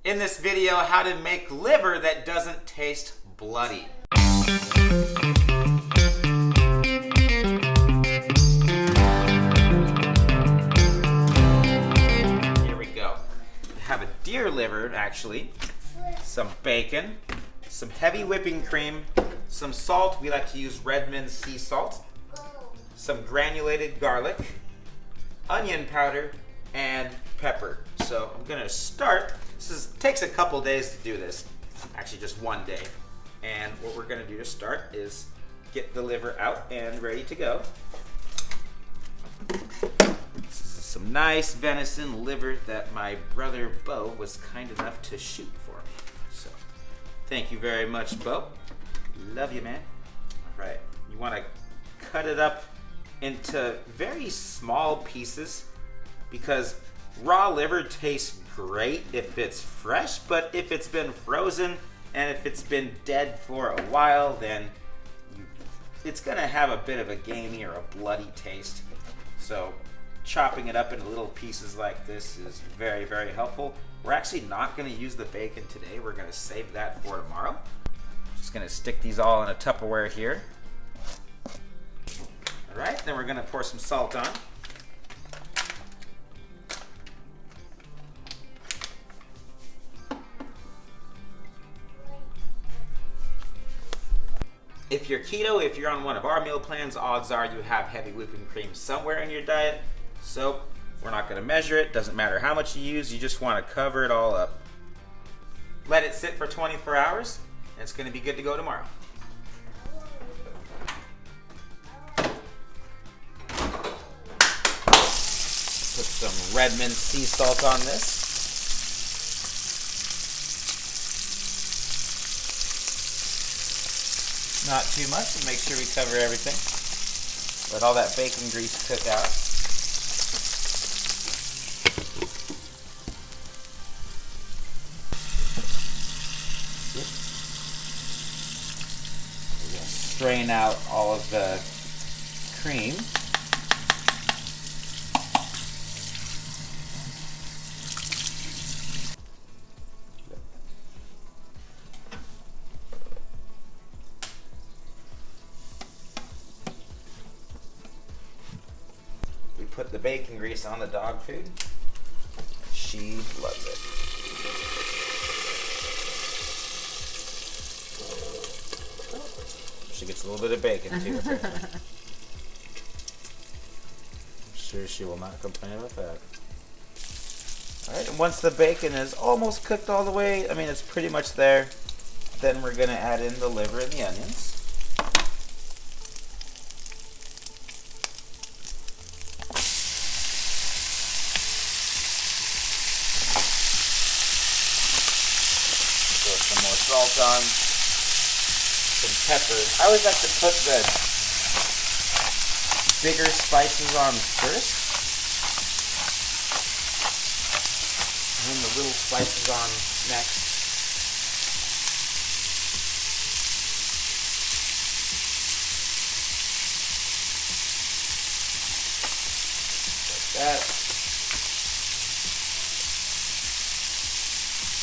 In this video, how to make liver that doesn't taste bloody. Here we go. We have a deer liver, actually, some bacon, some heavy whipping cream, some salt. We like to use Redmond sea salt, some granulated garlic, onion powder, and pepper. So I'm gonna start. Takes a couple days to do this, actually just one day. And what we're gonna do to start is get the liver out and ready to go. This is some nice venison liver that my brother Bo was kind enough to shoot for me. So thank you very much, Bo. Love you, man. All right, you wanna cut it up into very small pieces because raw liver tastes great if it's fresh, but if it's been frozen and if it's been dead for a while, then it's gonna have a bit of a gamey or a bloody taste. So chopping it up into little pieces like this is very, very helpful. We're actually not gonna use the bacon today. We're gonna save that for tomorrow. Just gonna stick these all in a Tupperware here. All right, then we're gonna pour some salt on. If you're keto, if you're on one of our meal plans, odds are you have heavy whipping cream somewhere in your diet. So we're not gonna measure it. Doesn't matter how much you use, you just wanna cover it all up. Let it sit for 24 hours, and it's gonna be good to go tomorrow. Put some Redmond sea salt on this. Not too much, and make sure we cover everything. Let all that bacon grease cook out. We're going to strain out all of the cream. Put the bacon grease on the dog food. She loves it. She gets a little bit of bacon too. I'm sure she will not complain about that. Alright, and once the bacon is almost cooked all the way, I mean it's pretty much there, then we're going to add in the liver and the onions. Some more salt on, some pepper. I always like to put the bigger spices on first, and then the little spices on next. Like that.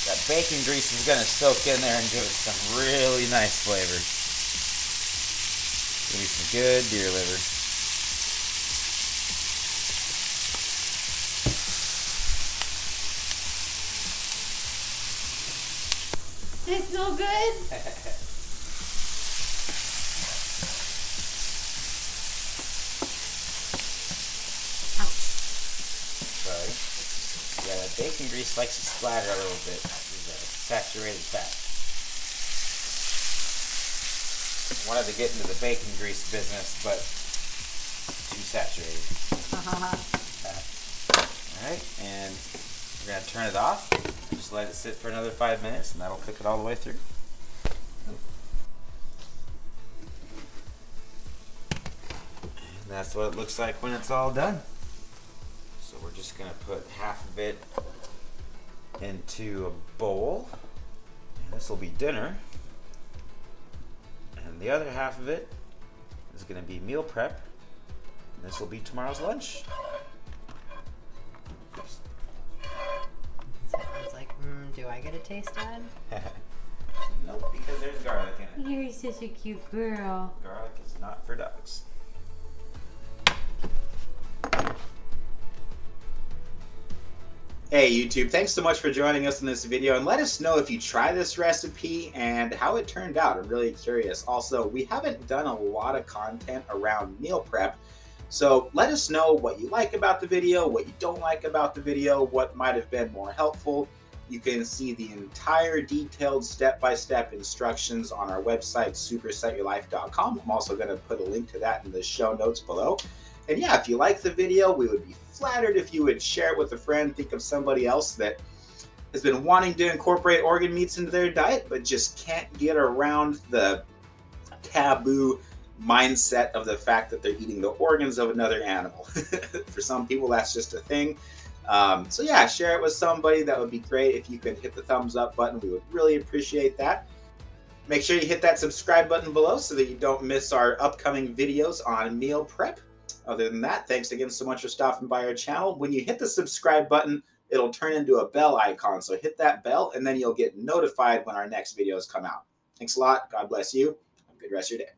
That bacon grease is going to soak in there and give it some really nice flavor. Give me some good deer liver. Tastes so good. Sorry. Yeah, that bacon grease likes to splatter a little bit. It's saturated fat. Wanted to get into the bacon grease business, but too saturated. Alright, and we're going to turn it off. Just let it sit for another 5 minutes, and that'll cook it all the way through. And that's what it looks like when it's all done. So we're just going to put half of it into a bowl. And this will be dinner. And the other half of it is going to be meal prep. And this will be tomorrow's lunch. Sounds like, do do I get a taste, Dad? Nope, because there's garlic in it. You're such a cute girl. Garlic is not for dogs. Hey YouTube, thanks so much for joining us in this video, and let us know if you try this recipe and how it turned out. I'm really curious. Also, we haven't done a lot of content around meal prep, so let us know what you like about the video, what you don't like about the video, what might have been more helpful. You can see the entire detailed step-by-step instructions on our website, supersetyourlife.com. I'm also going to put a link to that in the show notes below. And yeah, if you like the video, we would be flattered if you would share it with a friend. Think of somebody else that has been wanting to incorporate organ meats into their diet, but just can't get around the taboo mindset of the fact that they're eating the organs of another animal. For some people, that's just a thing. So yeah, share it with somebody. That would be great. If you could hit the thumbs up button, we would really appreciate that. Make sure you hit that subscribe button below so that you don't miss our upcoming videos on meal prep. Other than that, thanks again so much for stopping by our channel. When you hit the subscribe button, it'll turn into a bell icon. So hit that bell and then you'll get notified when our next videos come out. Thanks a lot. God bless you. Have a good rest of your day.